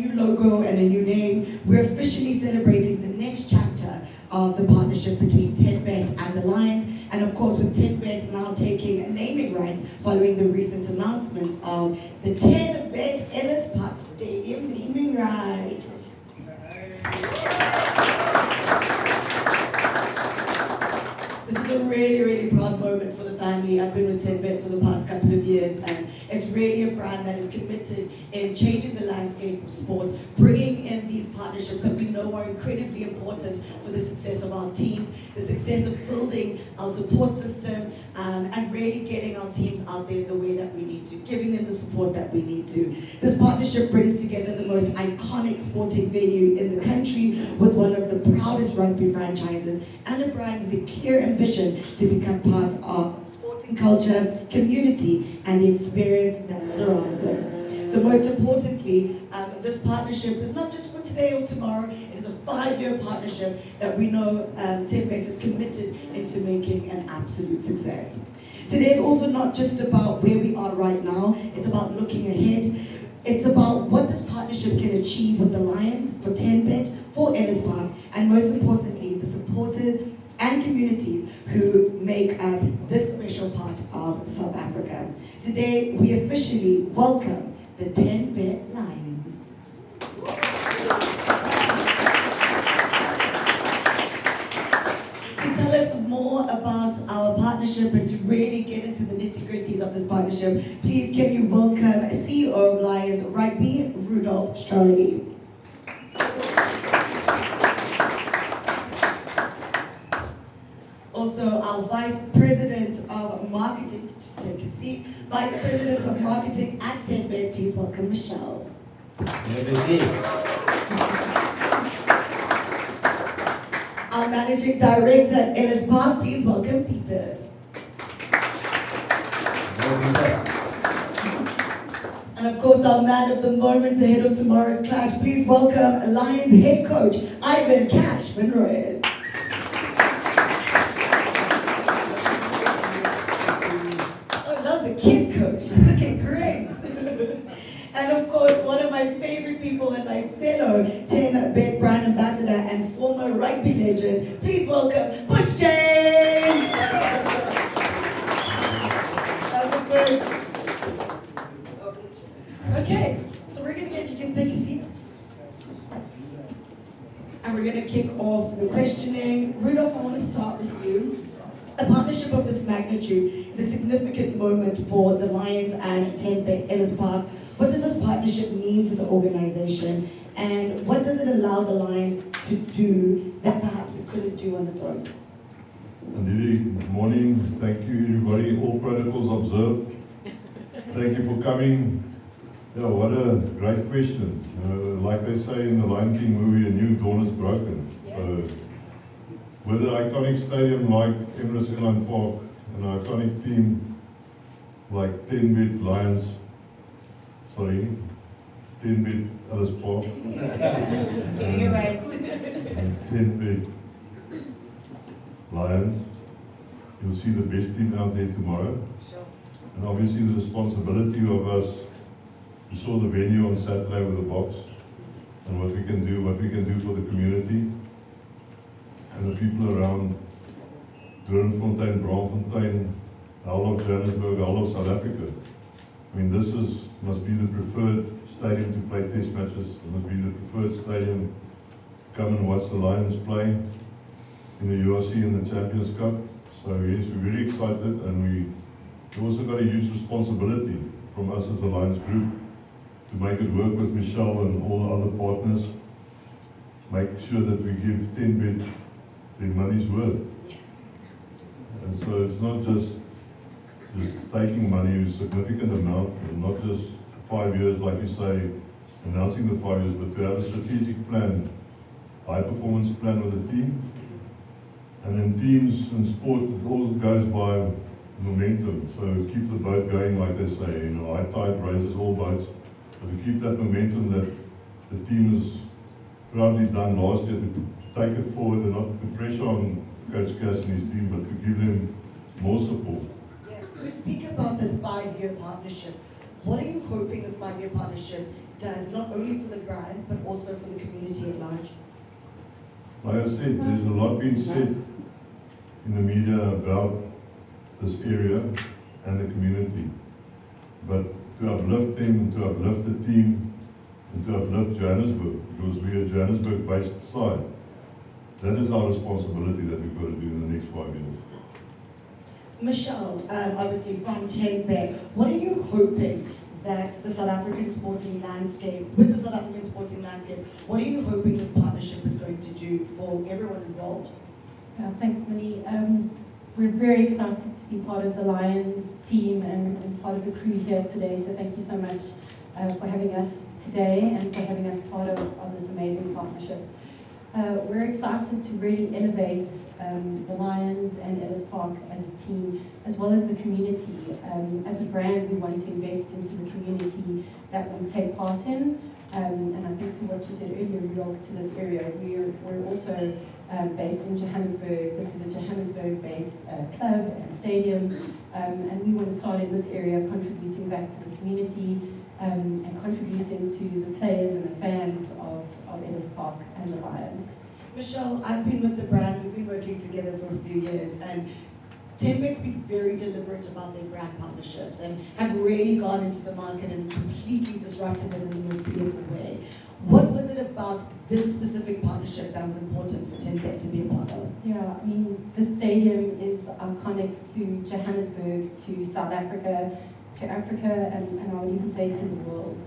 new logo and a new name, we're officially celebrating the next chapter of the partnership between 10Bet and the Lions, and of course with 10Bet now taking naming rights following the recent announcement of the 10Bet Ellis Park Stadium naming rights. This is a really, really proud moment for the family. I've been with 10Bet for the past couple of years, and it's really a brand that is committed in changing the landscape of sport, bringing in these partnerships that we know are incredibly important for the success of our teams, the success of building our support system, and really getting our teams out there the way that we need to, giving them the support that we need to. This partnership brings together the most iconic sporting venue in the country with one of the proudest rugby franchises and a brand with a clear ambition to become part of sporting culture, community, and the experience that surrounds it. So most importantly, this partnership is not just for today or tomorrow, it is a 5-year partnership that we know 10Bet is committed into making an absolute success. Today is also not just about where we are right now, it's about looking ahead. It's about what this partnership can achieve with the Lions, for 10Bet, for Ellis Park, and most importantly, the supporters and communities who make up this special part of South Africa. Today, we officially welcome the 10Bet Lions. To tell us more about our partnership and to really get into the nitty-gritties of this partnership, please can you welcome CEO of Lions Rugby, Rudolph Straudy. Also, our Vice President of Marketing, just take a seat, Vice President of Marketing at 10Bet, please welcome Michelle. Our Managing Director at Ellis Park, please welcome Peter. And of course, our man of the moment ahead of tomorrow's clash, please welcome Lions Head Coach, Ivan Cash Van Rooyen. The kid coach, looking great. And of course, one of my favorite people and my fellow 10Bet brand ambassador and former rugby legend, please welcome Butch James. How's it going? Okay, so we're gonna get you can take a seat. And we're gonna kick off the questioning. Rudolph, I want to start with you. A partnership of this magnitude is a significant moment for the Lions and 10Bet Ellis Park. What does this partnership mean to the organization, and what does it allow the Lions to do that perhaps it couldn't do on its own? Indeed, good morning. Thank you, everybody. All protocols observed. Thank you for coming. Yeah, what a great question. Like they say in the Lion King movie, a new dawn is broken. Yeah. So, with an iconic stadium like Emirates Airline Park, an iconic team like 10Bet Lions, 10Bet Ellis Park, and 10Bet Lions, you'll see the best team out there tomorrow. Sure. And obviously the responsibility of us, you saw the venue on Saturday with the box, and what we can do for the community and the people around Doornfontein, Braamfontein, the whole of Johannesburg, the whole of South Africa. I mean, this must be the preferred stadium to play test matches. It must be the preferred stadium to come and watch the Lions play in the URC and the Champions Cup. So yes, we're very excited, and we also got a huge responsibility from us as the Lions group to make it work with Michelle and all the other partners. Make sure that we give 10Bet their money's worth. And so it's not just taking money, a significant amount, and not just 5 years, like you say, announcing the 5 years, but to have a strategic plan, high performance plan with the team. And in teams and sport, it all goes by momentum. So keep the boat going, like they say, high tide raises all boats. So to keep that momentum that the team has proudly done last year, to take it forward and not put pressure on Coach Cass and his team, but to give them more support. Yeah. We speak about this 5-year partnership. What are you hoping this 5-year partnership does, not only for the brand, but also for the community at large? Like I said, there's a lot being said in the media about this area and the community. But to uplift them, to uplift the team, and to uplift Johannesburg, because we're a Johannesburg-based side, that is our responsibility that we've got to do in the next 5 years. Michelle, obviously from 10Bet, what are you hoping that the South African sporting landscape, with the South African sporting landscape, what are you hoping this partnership is going to do for everyone involved? Thanks, Minnie. We're very excited to be part of the Lions team and part of the crew here today, so thank you so much for having us today and for having us part of this amazing partnership. We're excited to really innovate the Lions and Ellis Park as a team, as well as the community. As a brand, we want to invest into the community that we take part in. And I think to what you said earlier, Rudolph, to this area, we're also based in Johannesburg. This is a Johannesburg-based club and stadium, and we want to start in this area, contributing back to the community and contributing to the players and the fans of Ellis Park and the Lions. Michelle, I've been with the brand, we've been working together for a few years, and 10Bet's been very deliberate about their brand partnerships and have really gone into the market and completely disrupted it in the most beautiful way. What was it about this specific partnership that was important for 10Bet to be a part of? Yeah, I mean, the stadium is iconic to Johannesburg, to South Africa, and I would even say to the world.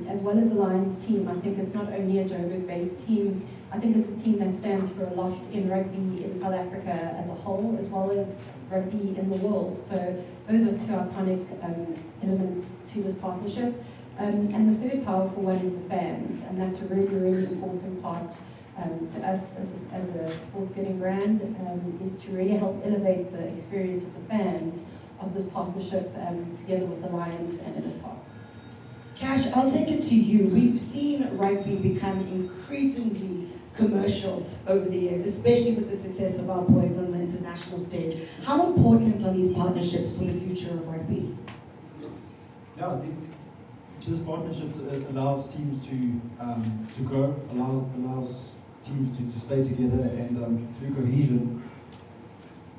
As well as the Lions team, I think it's not only a Joburg-based team, I think it's a team that stands for a lot in rugby in South Africa as a whole, as well as rugby in the world. So those are two iconic elements to this partnership. And the third powerful one is the fans, and that's a really, really important part to us as a sports betting brand, is to really help elevate the experience of the fans of this partnership together with the Lions and Ellis Park. Cash, I'll take it to you. We've seen rugby become increasingly commercial over the years, especially with the success of our boys on the international stage. How important are these partnerships for the future of rugby? Yeah, I think this partnership allows teams to grow, allows teams to stay together, and through cohesion.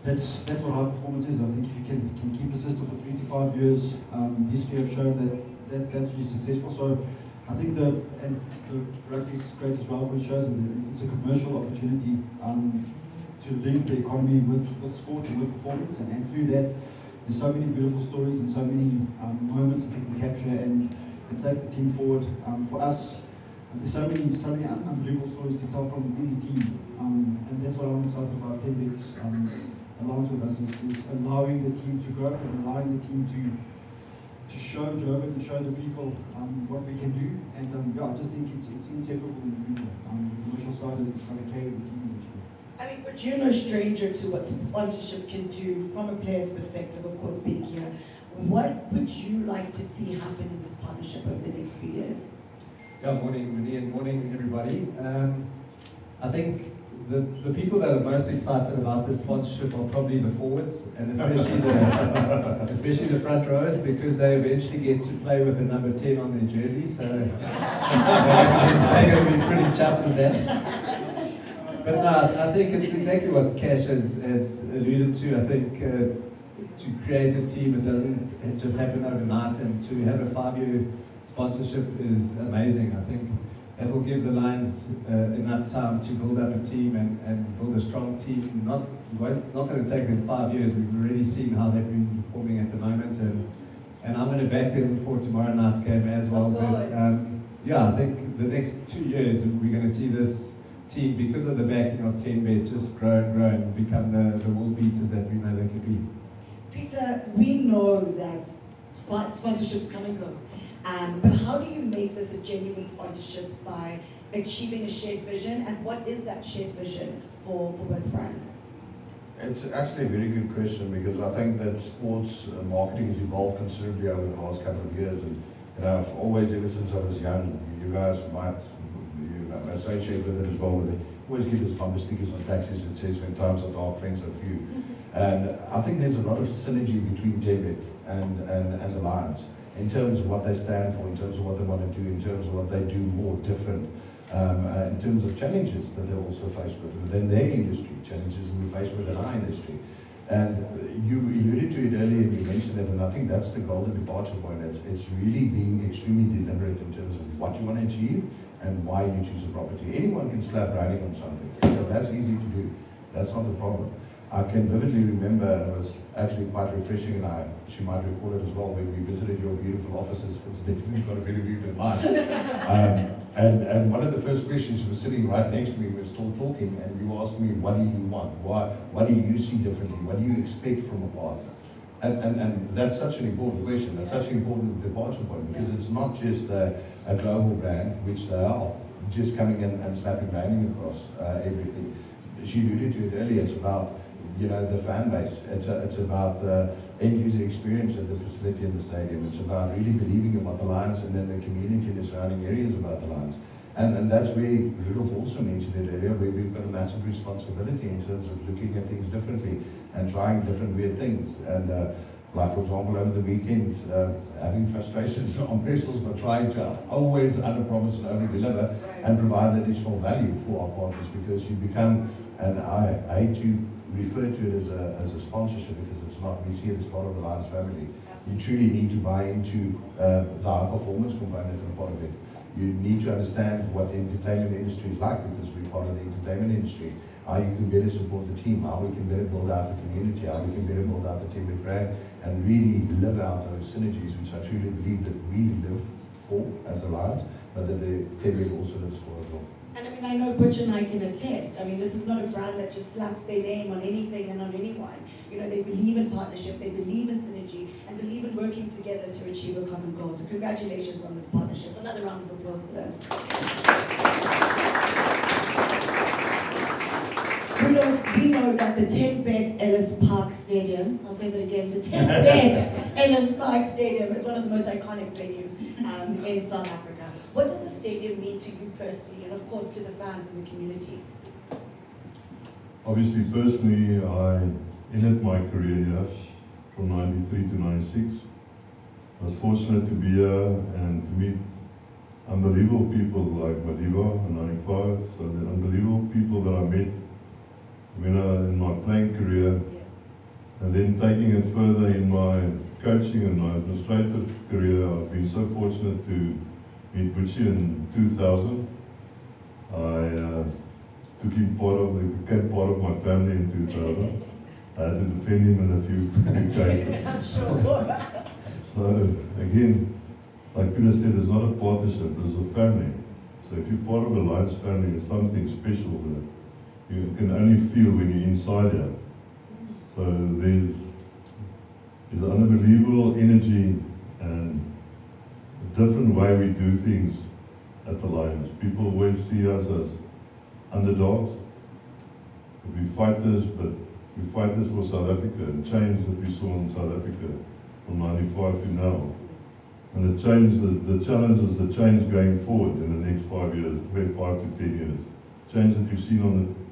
That's what high performance is. I think if you can keep a system for 3 to 5 years, history have shown that's really successful. So I think the rugby's greatest rivalry shows, and it's a commercial opportunity to link the economy with sport and with performance, and through that there's so many beautiful stories and so many moments that we can capture and take the team forward. For us, there's so many unbelievable stories to tell from within the team, and that's what I'm excited about. 10Bet's alliance with us is allowing the team to grow and allowing the team to show Joburg and show the people what we can do. And yeah, I just think it's inseparable in the future. The commercial side is going to carry the team in the future. I mean, but you're no stranger to what sponsorship can do from a player's perspective, of course, being here. What would you like to see happen in this partnership over the next few years? Yeah, morning, Minnie, and morning, everybody. I think the people that are most excited about this sponsorship are probably the forwards, and especially the front rowers, because they eventually get to play with a number 10 on their jersey, so they're going to be pretty chuffed with that. But no, I think it's exactly what Cash has alluded to. I think to create a team, it doesn't just happen overnight, and to have a 5-year sponsorship is amazing. I think that will give the Lions enough time to build up a team and build a strong team. Not going to take them 5 years. We've already seen how they've been performing at the moment, and I'm going to back them for tomorrow night's game as well. But yeah, I think the next 2 years we're going to see this team, because of the backing of 10Bet, just grow and become the world beaters that we know they could be. Peter, we know that sponsorships come and go. But how do you make this a genuine sponsorship by achieving a shared vision, and what is that shared vision for both brands? It's actually a very good question, because I think that sports marketing has evolved considerably over the last couple of years, and I've always, ever since I was young, you guys might associate with it as well, they always give us bumper stickers on taxis that says when times are dark, friends are few. And I think there's a lot of synergy between 10Bet and the Lions. in terms of what they stand for, in terms of what they want to do, in terms of what they do more different, in terms of challenges that they're also faced with within their industry, challenges that we face within our industry. And you alluded to it earlier and you mentioned it, and I think that's the golden departure point. It's really being extremely deliberate in terms of what you want to achieve and why you choose a property. Anyone can slap branding on something, so that's easy to do. That's not the problem. I can vividly remember, and it was actually quite refreshing, and she might recall it as well, when we visited your beautiful offices. It's definitely got a better view than mine. And one of the first questions, you were sitting right next to me, we were still talking, and you asked me, what do you want? What do you see differently? What do you expect from a partner? And that's such an important question. That's such an important departure point, because it's not just a global brand, which they are, just coming in and slapping branding across everything. She alluded to it earlier. It's about the fan base. It's about the end user experience at the facility in the stadium. It's about really believing in what the Lions and then the community in the surrounding areas about the Lions. And that's where Rudolph also mentioned it earlier, where we've got a massive responsibility in terms of looking at things differently and trying different weird things. And like, for example, over the weekend, having frustrations on Brussels, but trying to always under-promise and over-deliver and provide additional value for our partners, because you become, and I hate to refer to it as a sponsorship, because it's not. We see it as part of the Lions family. You truly need to buy into the high performance component and part of it. You need to understand what the entertainment industry is like, because we're part of the entertainment industry. How you can better support the team, how we can better build out the community, how we can better build out the team brand, and really live out those synergies, which I truly believe that we live for as Alliance, but that the team also lives for as well. And I mean, I know Butch and I can attest. I mean, this is not a brand that just slaps their name on anything and on anyone. They believe in partnership, they believe in synergy, and believe in working together to achieve a common goal. So congratulations on this partnership. Another round of applause for them. We know that the 10-bed Ellis Park Stadium, I'll say that again, the 10-bed Ellis Park Stadium is one of the most iconic venues in South Africa. What does the stadium mean to you personally, and of course to the fans and the community? Obviously, personally, I ended my career here from 93 to 96. I was fortunate to be here and to meet unbelievable people like Madiba in 95. So the unbelievable people that I met in my playing career, and then taking it further in my coaching and my administrative career. I've been so fortunate to meet Butchie in 2000. I took him became part of my family in 2000. I had to defend him in a few cases. So again, like Peter said, it's not a partnership, it's a family. So if you're part of a Lions family, it's something special that you can only feel when you're inside here. So there's an unbelievable energy and a different way we do things at the Lions. People always see us as underdogs. We fight this for South Africa, and change that we saw in South Africa from 95 to now. And the challenge is the change going forward in the next 5 years, 5 to 10 years. Change that you've seen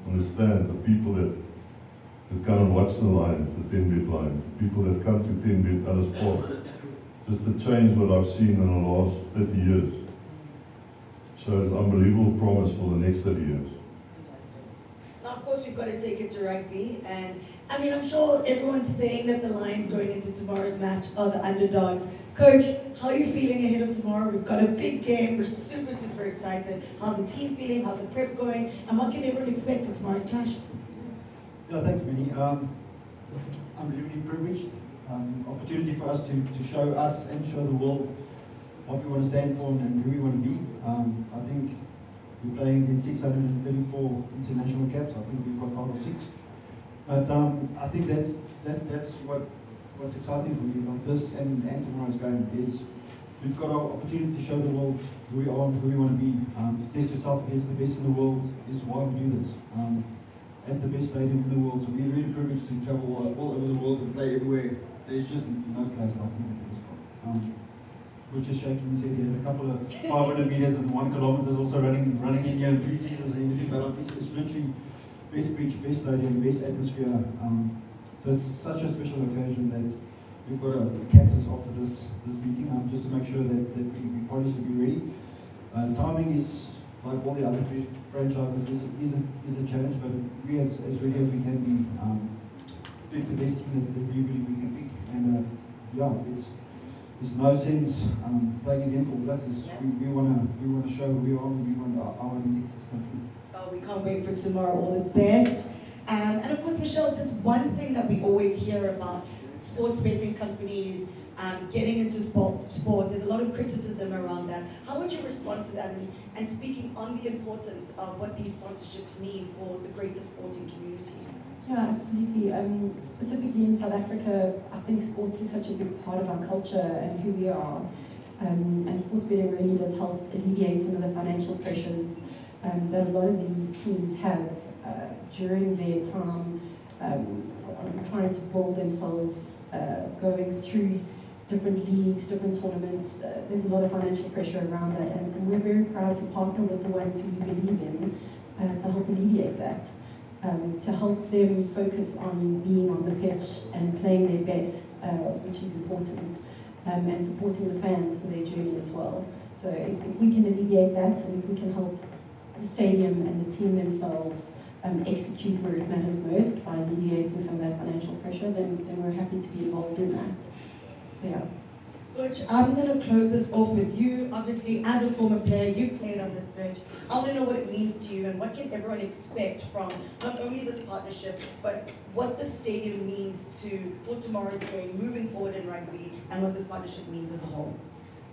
on the stands, the people that come and watch the Lions, the 10-bit Lions, the people that come to 10-bit Ellis Park. Just the change what I've seen in the last 30 years shows unbelievable promise for the next 30 years. Now, of course, we've got to take it to rugby, and I mean, I'm sure everyone's saying that the Lions going into tomorrow's match are the underdogs. Coach, how are you feeling ahead of tomorrow? We've got a big game. We're super, super excited. How's the team feeling? How's the prep going? And what can everyone expect for tomorrow's clash? Yeah, thanks, Minnie. I'm really privileged. Opportunity for us to show us and show the world what we want to stand for and who we want to be. I think we're playing in 634 international caps. I think we've got 5 or 6. But I think that's what's exciting for me about this and tomorrow's game is we've got our opportunity to show the world who we are and who we want to be. To test yourself against the best in the world is why we do this. At the best stadium in the world, so we're really privileged to travel all over the world and play everywhere. There's just no place like this one. We're just shaking his head. He had a couple of 500 meters and 1 kilometer also running in here in pre-seasons and everything, but it's literally best pitch, best stadium, best atmosphere. So it's such a special occasion that we've got a cactus after this meeting. I'm just to make sure that we polish will be ready. Timing is, like all the other franchises, is a challenge, but we as ready as we can be, pick the best team that we believe we can pick. And yeah, it's no sense playing against All Blacks. We wanna show who we are, and we want our identity to come through. Oh, we can't wait for tomorrow. All the best. And of course, Michelle, there's one thing that we always hear about sports betting companies getting into sport. There's a lot of criticism around that. How would you respond to that? And speaking on the importance of what these sponsorships mean for the greater sporting community. Yeah, absolutely. Specifically in South Africa, I think sports is such a big part of our culture and who we are. And sports betting really does help alleviate some of the financial pressures that a lot of these teams have during their time trying to build themselves, going through different leagues, different tournaments. There's a lot of financial pressure around that, and we're very proud to partner with the ones who we believe in to help alleviate that. To help them focus on being on the pitch and playing their best, which is important, and supporting the fans for their journey as well. So if we can alleviate that, and if we can help the stadium and the team themselves execute where it matters most by alleviating some of that financial pressure, then we're happy to be involved in that. So yeah. Coach, I'm going to close this off with you. Obviously, as a former player, you've played on this pitch. I want to know what it means to you and what can everyone expect from not only this partnership, but what the stadium means for tomorrow's game, moving forward in rugby, and what this partnership means as a whole.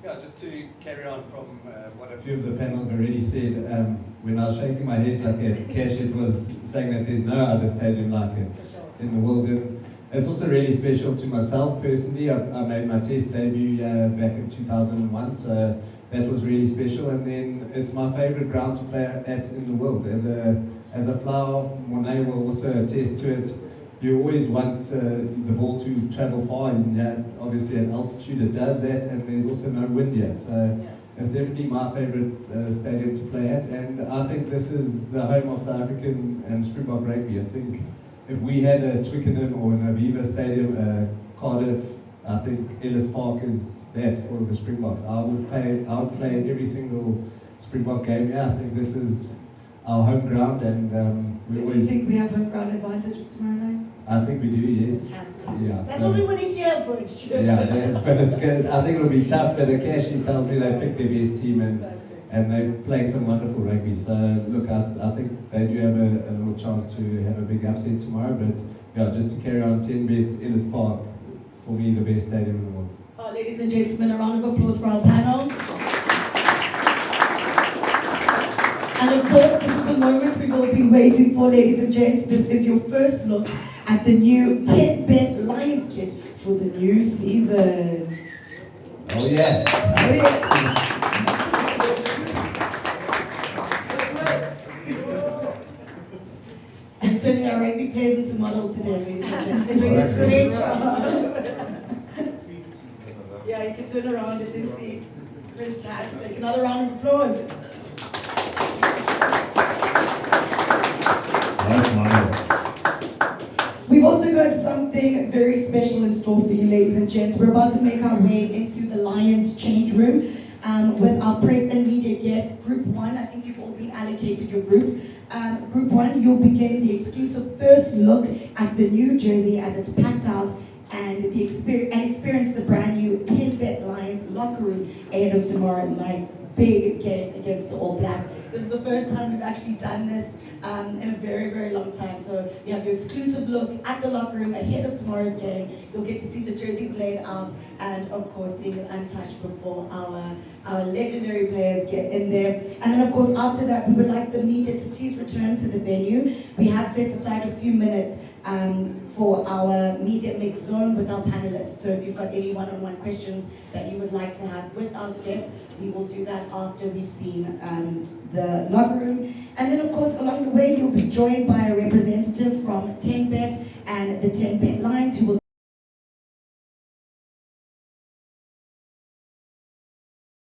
Yeah, just to carry on from what a few of the panel have already said, when I was shaking my head like a Cash, it was saying that there's no other stadium like it in the world. And it's also really special to myself personally. I made my test debut back in 2001, so that was really special. And then it's my favorite ground to play at in the world. As a flower, Monet will also attest to it. You always want the ball to travel far, and obviously at altitude it does that, and there's also no wind here. So it's definitely my favorite stadium to play at, and I think this is the home of South African and Springbok rugby. I think if we had a Twickenham or an Aviva Stadium, Cardiff, I think Ellis Park is that for the Springboks. I would play every single Springbok game. Yeah, I think this is our home ground, and we always. Do you think we have home ground advantage tomorrow night? I think we do, yes. Fantastic. Yeah, That's so, what we want to hear, Butch. yeah, but it's good. I think it'll be tough, but Akashi tells me they picked their best team and they're playing some wonderful rugby. So look, I think they do have a little chance to have a big upset tomorrow, but yeah, just to carry on, 10-bet Ellis Park, for me the best stadium in the world. Oh, ladies and gentlemen, a round of applause for our panel. And of course, this is the moment we've all been waiting for, ladies and gents. This is your first look at the new 10-bet Lions kit for the new season. Oh yeah. Oh yeah. So we're turning our rugby players into models today, ladies and gents. They're doing a great job. Yeah, you can turn around and then see. Fantastic. Another round of applause. We've also got something very special in store for you, ladies and gents. We're about to make our way into the Lions change room with our press and media guests. Group 1, I think you've all been allocated your groups. Group 1, you'll be getting the exclusive first look at the new jersey as it's packed out and experience the brand new 10-bet Lions locker room ahead of tomorrow night's big game against the All Blacks. This is the first time we've actually done this in a very, very long time. So you have your exclusive look at the locker room ahead of tomorrow's game. You'll get to see the jerseys laid out and, of course, seeing it untouched before our legendary players get in there. And then, of course, after that, we would like the media to please return to the venue. We have set aside a few minutes for our media mix zone with our panelists. So if you've got any one-on-one questions that you would like to have with our guests, we will do that after we've seen the locker room. And then, of course, along the way, you'll be joined by a representative from 10Bet and the 10Bet Lions who will